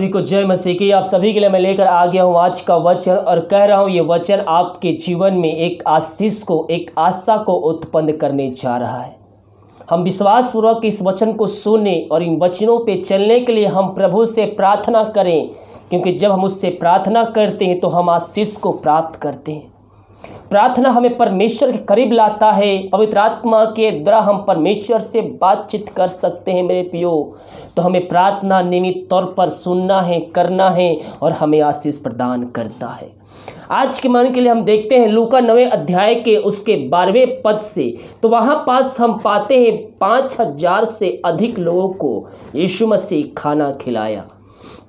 सभी को जय मसीह की। आप सभी के लिए मैं लेकर आ गया हूँ आज का वचन और कह रहा हूँ ये वचन आपके जीवन में एक आशीष को, एक आशा को उत्पन्न करने जा रहा है। हम विश्वासपूर्वक इस वचन को सुने और इन वचनों पे चलने के लिए हम प्रभु से प्रार्थना करें, क्योंकि जब हम उससे प्रार्थना करते हैं तो हम आशीष को प्राप्त करते हैं। प्रार्थना हमें परमेश्वर के करीब लाता है। पवित्र आत्मा के द्वारा हम परमेश्वर से बातचीत कर सकते हैं। मेरे प्रियो, तो हमें प्रार्थना नियमित तौर पर सुनना है, करना है और हमें आशीष प्रदान करता है। आज के मन के लिए हम देखते हैं लूका 9वें अध्याय के उसके 12वें पद से, तो वहाँ पास हम पाते हैं 5000 से अधिक लोगों को यीशु मसीह खाना खिलाया।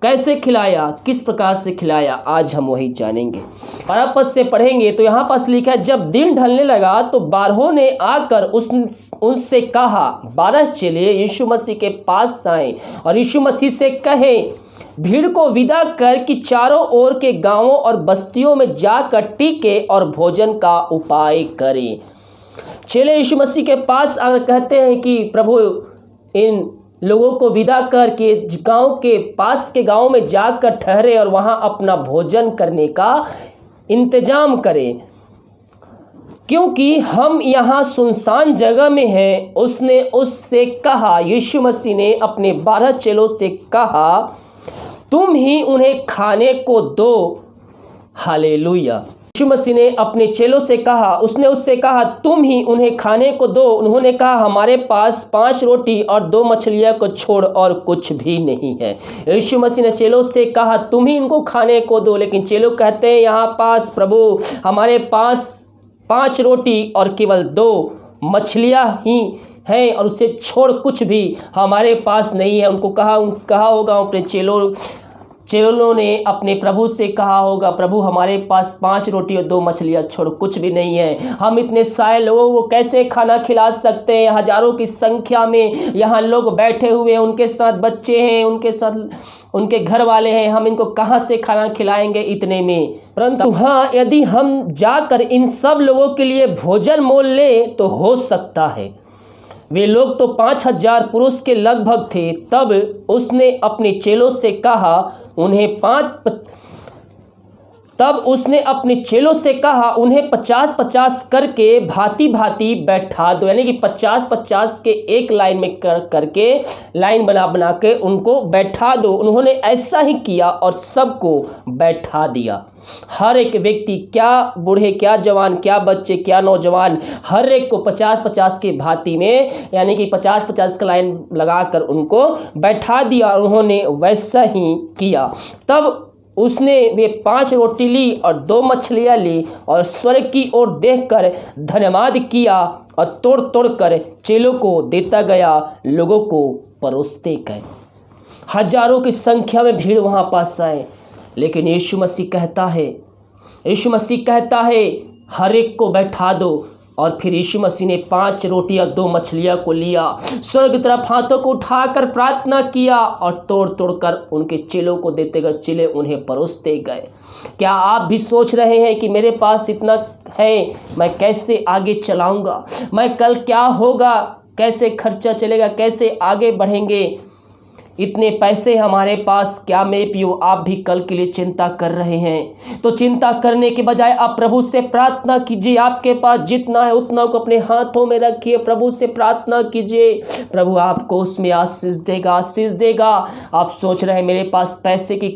कैसे खिलाया, किस प्रकार से खिलाया, आज हम वही जानेंगे। 12 पद से पढ़ेंगे तो यहाँ पास लिखा है, जब दिन ढलने लगा तो 12 ने आकर उनसे कहा। 12 चेले यीशु मसीह के पास आए और यीशु मसीह से कहे, भीड़ को विदा कर कि चारों ओर के गांवों और बस्तियों में जाकर टीके और भोजन का उपाय करें। चेले यीशु मसीह के पास आकर कहते हैं कि प्रभु, इन लोगों को विदा करके गांव के पास के गांव में जाकर ठहरे और वहां अपना भोजन करने का इंतजाम करें, क्योंकि हम यहाँ सुनसान जगह में हैं। उसने उससे कहा, यीशु मसीह ने अपने 12 चेलों से कहा, तुम ही उन्हें खाने को दो। हालेलुया। यीशु मसीह ने अपने चेलों से कहा, उसने उससे कहा, तुम ही उन्हें खाने को दो। उन्होंने कहा, हमारे पास 5 रोटी और 2 मछलियां को छोड़ और कुछ भी नहीं है। यीशु मसीह ने चेलों से कहा, तुम ही इनको खाने को दो। लेकिन चेलों कहते हैं, यहाँ पास प्रभु, हमारे पास 5 रोटी और केवल 2 मछलियां ही हैं और उससे छोड़ कुछ भी हमारे पास नहीं है। उनको कहा होगा, अपने चेलों ने अपने प्रभु से कहा होगा, प्रभु हमारे पास 5 रोटी और 2 मछलियां छोड़ कुछ भी नहीं है। हम इतने सारे लोगों को कैसे खाना खिला सकते हैं? हजारों की संख्या में यहाँ लोग बैठे हुए हैं, उनके साथ बच्चे हैं, उनके साथ उनके घर वाले हैं। हम इनको कहाँ से खाना खिलाएंगे इतने में? परंतु हाँ, यदि हम जाकर इन सब लोगों के लिए भोजन मोल ले तो हो सकता है। वे लोग तो 5000 पुरुष के लगभग थे। तब उसने अपने चेलों से कहा, उन्हें 50-50 करके भांति भांति बैठा दो। यानी कि 50-50 के एक लाइन में करके लाइन बना के उनको बैठा दो। उन्होंने ऐसा ही किया और सबको बैठा दिया। हर एक व्यक्ति, क्या बूढ़े, क्या जवान, क्या बच्चे, क्या नौजवान, हर एक को 50-50 के भांति में, यानी कि 50-50 का लाइन लगाकर उनको बैठा दिया। उन्होंने वैसा ही किया। तब उसने वे 5 रोटी ली और 2 मछलियां ली और स्वर्ग की ओर देखकर धन्यवाद किया और तोड़ तोड़ कर चेलों को देता गया, लोगों को परोसते गए। हजारों की संख्या में भीड़ वहां पास आए, लेकिन यीशु मसीह कहता है हर एक को बैठा दो। और फिर यीशु मसीह ने 5 रोटी और 2 मछलियां को लिया, स्वर्ग की तरफ हाथों को उठाकर प्रार्थना किया और तोड़ तोड़ कर उनके चेलों को देते गए। चेले उन्हें परोसते गए। क्या आप भी सोच रहे हैं कि मेरे पास इतना है, मैं कैसे आगे चलाऊंगा? मैं कल क्या होगा, कैसे खर्चा चलेगा, कैसे आगे बढ़ेंगे? इतने पैसे हमारे पास, क्या मेरे प्रियो आप भी कल के लिए चिंता कर रहे हैं? तो चिंता करने के बजाय आप प्रभु से प्रार्थना कीजिए। आपके पास जितना है उतना को अपने हाथों में रखिए, प्रभु से प्रार्थना कीजिए। प्रभु आपको उसमें आशीष देगा। आप सोच रहे हैं मेरे पास पैसे की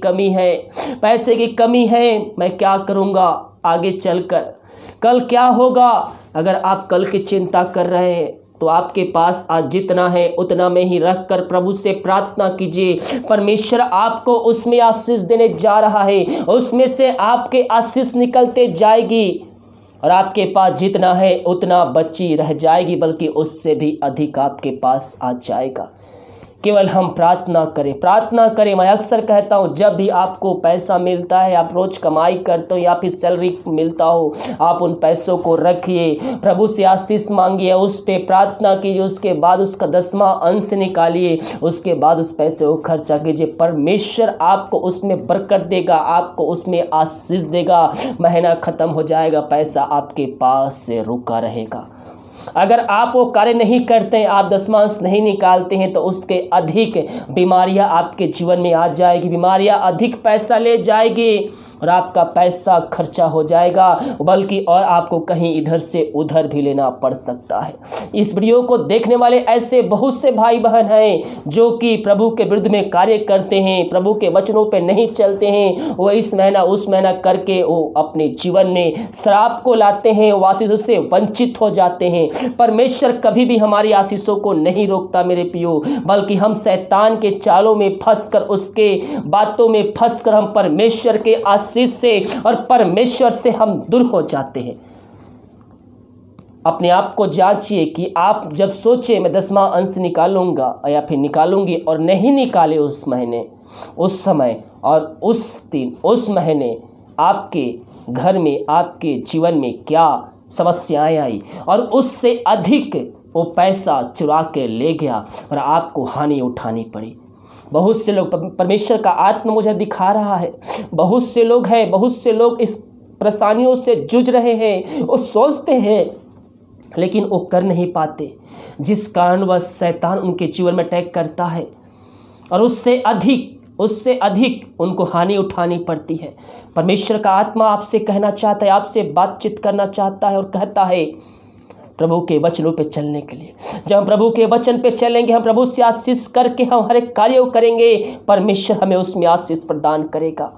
कमी है, मैं क्या करूँगा आगे चलकर, कल क्या होगा? अगर आप कल की चिंता कर रहे हैं तो आपके पास आज जितना है उतना में ही रखकर प्रभु से प्रार्थना कीजिए। परमेश्वर आपको उसमें आशीष देने जा रहा है। उसमें से आपके आशीष निकलते जाएगी और आपके पास जितना है उतना बची रह जाएगी, बल्कि उससे भी अधिक आपके पास आ जाएगा। केवल हम प्रार्थना करें। मैं अक्सर कहता हूँ, जब भी आपको पैसा मिलता है, आप रोज कमाई करते हो या फिर सैलरी मिलता हो, आप उन पैसों को रखिए, प्रभु से आशीष मांगिए, उस पे प्रार्थना कीजिए, उसके बाद उसका 10वां अंश निकालिए, उसके बाद उस पैसे को खर्चा कीजिए। परमेश्वर आपको उसमें बरकत देगा, आपको उसमें आशीष देगा। महीना खत्म हो जाएगा, पैसा आपके पास से रुका रहेगा। अगर आप वो कार्य नहीं करते हैं, आप दशमांश नहीं निकालते हैं, तो उसके अधिक बीमारियां आपके जीवन में आ जाएगी, बीमारियां अधिक पैसा ले जाएगी और आपका पैसा खर्चा हो जाएगा, बल्कि और आपको कहीं इधर से उधर भी लेना पड़ सकता है। इस वीडियो को देखने वाले ऐसे बहुत से भाई बहन हैं जो कि प्रभु के विरुद्ध में कार्य करते हैं, प्रभु के वचनों पे नहीं चलते हैं, वो इस महीना उस महीना करके वो अपने जीवन में श्राप को लाते हैं, वो आशीषों से वंचित हो जाते हैं। परमेश्वर कभी भी हमारी आशीषों को नहीं रोकता मेरे प्रियो, बल्कि हम शैतान के चालों में फंसकर, उसके बातों में फंसकर हम परमेश्वर के आशीष से और परमेश्वर से हम दूर हो जाते हैं। अपने आप को जांचिए कि आप जब सोचे मैं 10वां अंश निकालूंगा या फिर निकालूंगी और नहीं निकाले उस महीने, उस समय और उस दिन, उस महीने आपके घर में, आपके जीवन में क्या समस्याएं आई और उससे अधिक वो पैसा चुरा के ले गया और आपको हानि उठानी पड़ी। बहुत से लोग, परमेश्वर का आत्मा मुझे दिखा रहा है, बहुत से लोग हैं, बहुत से लोग इस परेशानियों से जूझ रहे हैं। वो सोचते हैं लेकिन वो कर नहीं पाते, जिस कारणवश शैतान उनके जीवन में अटैक करता है और उससे अधिक उनको हानि उठानी पड़ती है। परमेश्वर का आत्मा आपसे कहना चाहता है, आपसे बातचीत करना चाहता है और कहता है प्रभु के वचनों पे चलने के लिए। जब हम प्रभु के वचन पे चलेंगे, हम प्रभु से आशीष करके हम हर एक कार्य करेंगे, परमेश्वर हमें उसमें आशीष प्रदान करेगा।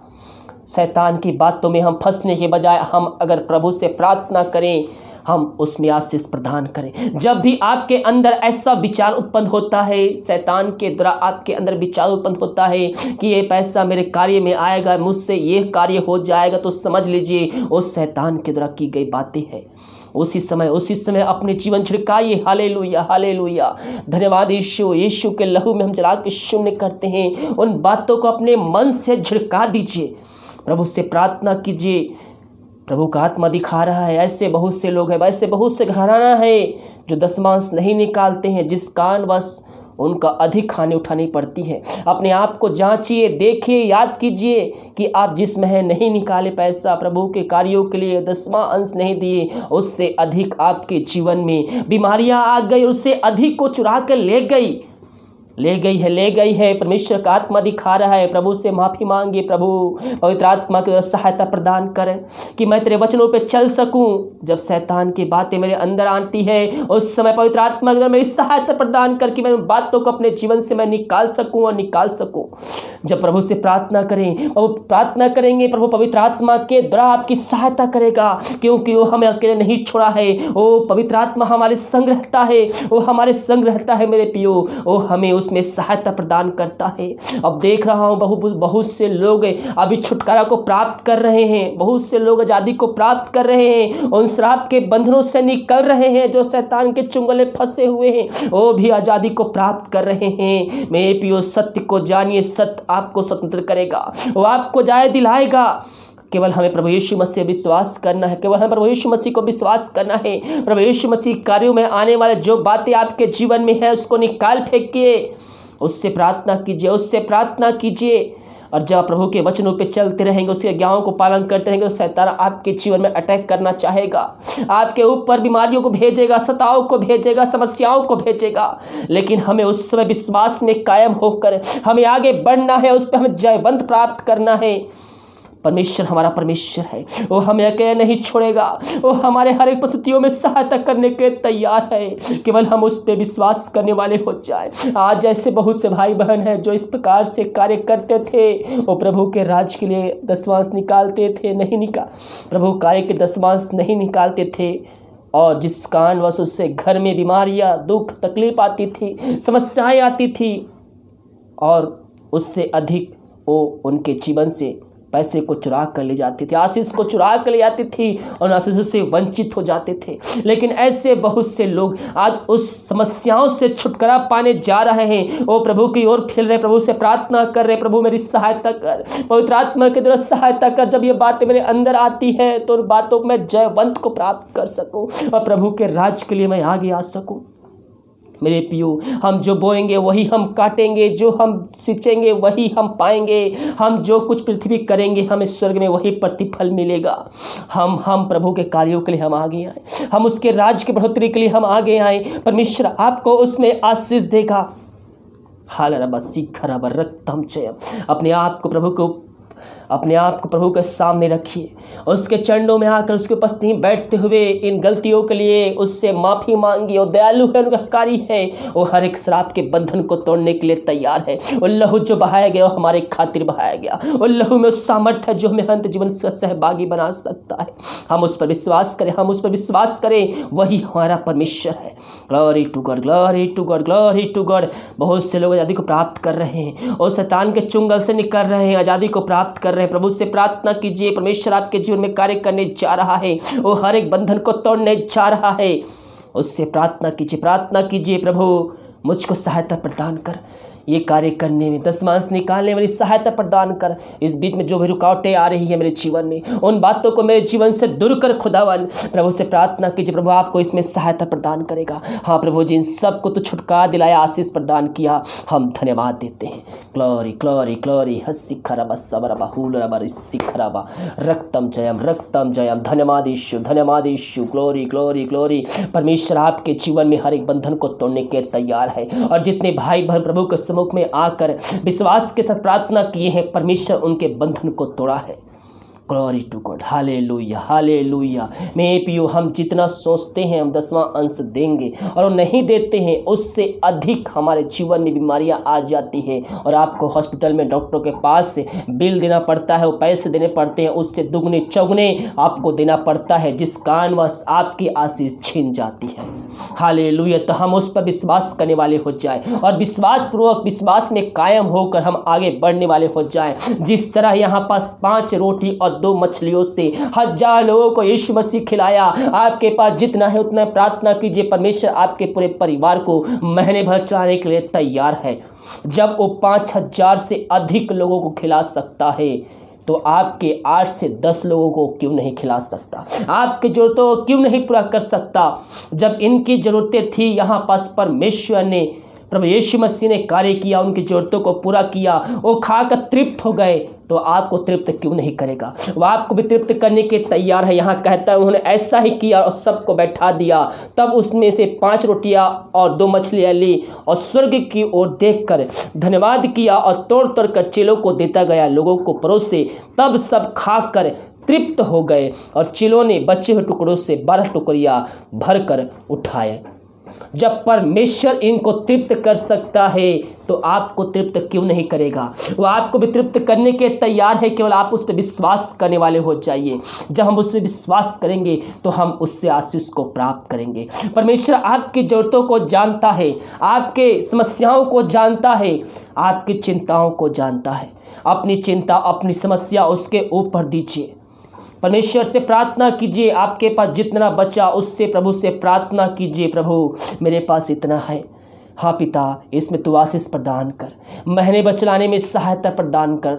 शैतान की बातों में हम फंसने के बजाय हम अगर प्रभु से प्रार्थना करें, हम उसमें आशीष प्रदान करें। जब भी आपके अंदर ऐसा विचार उत्पन्न होता है, शैतान के द्वारा आपके अंदर विचार उत्पन्न होता है कि ये पैसा मेरे कार्य में आएगा, मुझसे ये कार्य हो जाएगा, तो समझ लीजिए वो शैतान के द्वारा की गई बातें हैं। उसी समय अपने जीवन छिड़काइए। हालेलुया, हालेलुया, धन्यवाद यीशु। यीशु के लहू में हम जला के शून्य करते हैं। उन बातों को अपने मन से झिड़का दीजिए, प्रभु से प्रार्थना कीजिए। प्रभु का आत्मा दिखा रहा है, ऐसे बहुत से लोग हैं, वैसे बहुत से घराना है जो दशमांश नहीं निकालते हैं, जिस कारणवश उनका अधिक हानि उठानी पड़ती है। अपने आप को जांचिए, देखिए, याद कीजिए कि आप जिस महीने नहीं निकाले पैसा, प्रभु के कार्यों के लिए 10वां अंश नहीं दिए, उससे अधिक आपके जीवन में बीमारियां आ गई, उससे अधिक को चुरा कर ले गई है। परमेश्वर का आत्मा दिखा रहा है, प्रभु से माफ़ी मांगिए। प्रभु पवित्र आत्मा की सहायता प्रदान करें कि मैं तेरे वचनों पे चल सकूं। जब शैतान की बातें मेरे अंदर आती है, उस समय पवित्र आत्मा की मेरी सहायता प्रदान करके मैं उन बातों को अपने जीवन से मैं निकाल सकूं। जब प्रभु से प्रार्थना करें, प्रार्थना करेंगे, प्रभु पवित्र आत्मा के द्वारा आपकी सहायता करेगा, क्योंकि वो हमें अकेले नहीं छोड़ा है। वो पवित्र आत्मा हमारे संग रहता है, मेरे पियो। वो हमें उसमें सहायता प्रदान करता है। अब देख रहा हूँ बहुत से लोग अभी छुटकारा को प्राप्त कर रहे हैं, बहुत से लोग आज़ादी को प्राप्त कर रहे हैं, उन श्राप के बंधनों से निकल रहे हैं, जो शैतान के चुंगले फंसे हुए हैं, वो भी आज़ादी को प्राप्त कर रहे हैं। मेरे प्रियो, सत्य को जानिए, सत्य आपको स्वतंत्र करेगा, वो आपको जाय दिलाएगा। केवल हमें प्रभु यीशु मसीह विश्वास करना है, केवल हमें प्रभु यीशु मसीह को विश्वास करना है। प्रभु यीशु मसीह कार्यों में आने वाले जो बातें आपके जीवन में है, उसको निकाल फेंकिए, उससे प्रार्थना कीजिए। और जब प्रभु के वचनों पे चलते रहेंगे, उसके आज्ञाओं को पालन करते रहेंगे, तो शैतान आपके जीवन में अटैक करना चाहेगा, आपके ऊपर बीमारियों को भेजेगा, सताओं को भेजेगा, समस्याओं को भेजेगा। लेकिन हमें उस समय विश्वास में कायम होकर हमें आगे बढ़ना है, उस पर हमें जयवंत प्राप्त करना है। परमेश्वर हमारा परमेश्वर है, वो हमें अकेले नहीं छोड़ेगा, वो हमारे हर एक परिस्थितियों में सहायता करने के तैयार है। केवल हम उस पर विश्वास करने वाले हो जाए। आज ऐसे बहुत से भाई बहन हैं जो इस प्रकार से कार्य करते थे, वो प्रभु के राज के लिए दशमांश निकालते थे, प्रभु कार्य के दशमांश नहीं निकालते थे, और जिस कारणवश उससे घर में बीमारियां, दुख, तकलीफ आती थी, समस्याएं आती थी, और उससे अधिक वो उनके जीवन से पैसे को चुरा कर ले जाती थी, आशीष को चुरा कर ले जाती थी, और आशीषों से वंचित हो जाते थे। लेकिन ऐसे बहुत से लोग आज उस समस्याओं से छुटकारा पाने जा रहे हैं। वो प्रभु की ओर खेल रहे, प्रभु से प्रार्थना कर रहे, प्रभु मेरी सहायता कर, पवित्र आत्मा की तरफ सहायता कर। जब ये बातें मेरे अंदर आती है, तो उन बातों को मैं जयवंत को प्राप्त कर सकूं और प्रभु के राज के लिए मैं आगे आ सकूं। मेरे पियो, हम जो बोएंगे वही हम काटेंगे, जो हम सींचेंगे वही हम पाएंगे। हम जो कुछ पृथ्वी करेंगे हमें स्वर्ग में वही प्रतिफल मिलेगा। हम प्रभु के कार्यों के लिए हम आगे आए, हम उसके राज की बढ़ोतरी के लिए हम आगे आए। परमेश्वर आपको उसमें आशीष देगा। हालरबा सीखरबा रक्तम चयम। अपने आप को प्रभु के सामने रखिए, उसके चरणों में आकर उसके उपस्थिति में बैठते हुए इन गलतियों के लिए उससे माफ़ी मांगिए। वो दयालु है, अनुग्रहकारी है, वो हर एक श्राप के बंधन को तोड़ने के लिए तैयार है। वो लहू जो बहाया गया वो हमारे खातिर बहाया गया। वो लहू में सामर्थ्य है जो हमें अंत जीवन से सहभागी बना सकता है। हम उस पर विश्वास करें, हम उस पर विश्वास करें, वही हमारा परमेश्वर है। Glory to God, glory to God, glory to God. बहुत से लोग आज़ादी को प्राप्त कर रहे हैं और शैतान के चुंगल से निकल रहे हैं, आज़ादी को प्राप्त कर रहे हैं। प्रभु से प्रार्थना कीजिए, परमेश्वर आपके जीवन में कार्य करने जा रहा है, वो हर एक बंधन को तोड़ने जा रहा है। उससे प्रार्थना कीजिए, प्रार्थना कीजिए, प्रभु मुझको सहायता प्रदान कर, ये कार्य करने में, दशमांश निकालने में मेरी सहायता प्रदान कर। इस बीच में जो भी रुकावटें आ रही है मेरे जीवन में, उन बातों को मेरे जीवन से दूर कर खुदावन। प्रभु से प्रार्थना कीजिए, प्रभु आपको इसमें सहायता प्रदान करेगा। हाँ प्रभु जी, इन सब को तो छुटकारा दिलाया, आशीष प्रदान किया, हम धन्यवाद देते हैं। ग्लोरी ग्लोरी ग्लोरी हस्सी खराबा सबरबा हुलरबा रिस्सी खराबा रक्तम जयम, रक्तम जयम। धन्यवाद यीशु, धन्यवाद यीशु। Glory glory glory. परमेश्वर आपके जीवन में हर एक बंधन को तोड़ने के तैयार है। और जितने भाई बहन प्रभु के मुख में आकर विश्वास के साथ प्रार्थना किए हैं, परमेश्वर उनके बंधन को तोड़ा है। Glory to God, hallelujah, hallelujah. मेरे पियो, हम जितना सोचते हैं हम 10वां अंश देंगे और वो नहीं देते हैं, उससे अधिक हमारे जीवन में बीमारियां आ जाती हैं और आपको हॉस्पिटल में डॉक्टरों के पास से बिल देना पड़ता है, वो पैसे देने पड़ते हैं, उससे दुगने चौगने आपको देना पड़ता है, जिस कारणवश आपकी आशीष छीन जाती है। हालेलुया। तो हम उस पर विश्वास करने वाले हो जाए और विश्वास पूर्वक विश्वास में कायम होकर हम आगे बढ़ने वाले हो जाए। जिस तरह यहाँ पास 5 रोटी और 2 मछलियों से 1000 लोगों को यीशु मसीह खिलाया, आपके पास जितना है उतना प्रार्थना कीजिए, परमेश्वर आपके पूरे परिवार को महीने भर चलाने के लिए तैयार है। जब वो 5000 से अधिक लोगों को खिला सकता है तो आपके 8 से 10 लोगों को क्यों नहीं खिला सकता, आपकी जरूरतों को क्यों नहीं पूरा कर सकता। जब इनकी जरूरतें थी, यहाँ पास परमेश्वर ने, प्रभु यीशु मसीह ने कार्य किया, उनकी जरूरतों को पूरा किया, वो खाकर तृप्त हो गए, तो आपको तृप्त क्यों नहीं करेगा। वो आपको भी तृप्त करने के तैयार है। यहाँ कहता है उन्होंने ऐसा ही किया और सबको बैठा दिया। तब उसमें से 5 रोटियां और 2 मछलियां ली और स्वर्ग की ओर देखकर धन्यवाद किया और तोड़ तोड़ कर चेलों को देता गया, लोगों को परोसे। तब सब खाकर तृप्त हो गए और चेलों ने बचे हुए टुकड़ों से 12 टुकड़ियां भरकर उठाए। जब परमेश्वर इनको तृप्त कर सकता है तो आपको तृप्त क्यों नहीं करेगा। वो आपको भी तृप्त करने के तैयार है, केवल आप उस पर विश्वास करने वाले हो जाइए। जब हम उस पर विश्वास करेंगे तो हम उससे आशीष को प्राप्त करेंगे। परमेश्वर आपकी जरूरतों को जानता है, आपके समस्याओं को जानता है, आपकी चिंताओं को जानता है। अपनी चिंता, अपनी समस्या उसके ऊपर दीजिए, परमेश्वर से प्रार्थना कीजिए। आपके पास जितना बचा उससे प्रभु से प्रार्थना कीजिए, प्रभु मेरे पास इतना है, हाँ पिता इसमें तू आशीष प्रदान कर, महीने बचलाने में सहायता प्रदान कर।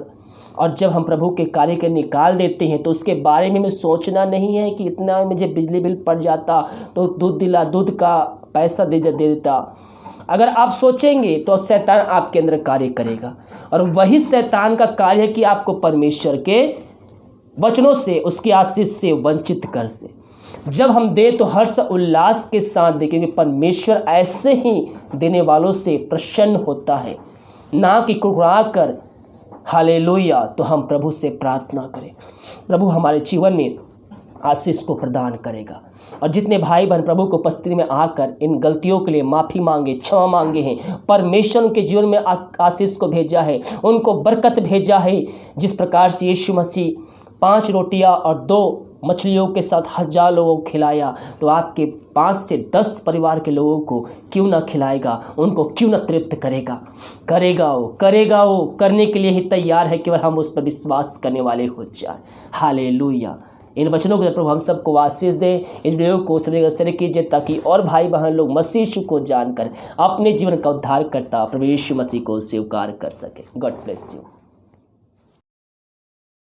और जब हम प्रभु के कार्य के निकाल देते हैं तो उसके बारे में हमें सोचना नहीं है कि इतना मुझे बिजली बिल पड़ जाता तो दूध का पैसा दे देता। अगर आप सोचेंगे तो शैतान आपके अंदर कार्य करेगा और वही शैतान का कार्य है कि आपको परमेश्वर के वचनों से, उसकी आशीष से वंचित कर से। जब हम दे तो हर्ष उल्लास के साथ दे, क्योंकि परमेश्वर ऐसे ही देने वालों से प्रसन्न होता है, ना कि कुड़कुड़ा कर। हालेलुया। तो हम प्रभु से प्रार्थना करें, प्रभु हमारे जीवन में आशीष को प्रदान करेगा। और जितने भाई बहन प्रभु को उपस्थिति में आकर इन गलतियों के लिए माफ़ी मांगे, क्षमा मांगे हैं, परमेश्वर उनके जीवन में आशीष को भेजा है, उनको बरकत भेजा है। जिस प्रकार से यीशु मसीह 5 रोटियां और 2 मछलियों के साथ 1000 लोगों को खिलाया, तो आपके 5 से 10 परिवार के लोगों को क्यों ना खिलाएगा, उनको क्यों ना तृप्त करेगा। करेगा वो करने के लिए ही तैयार है, केवल हम उस पर विश्वास करने वाले हो जाए। हालेलुया। इन वचनों के प्रभु हम सबको आशीष दे। इस वीडियो को सभी का शेयर कीजिए ताकि और भाई बहन लोग मसीह यीशु को जानकर अपने जीवन का उद्धार करता प्रभु यीशु मसीह को स्वीकार कर सके। God bless you.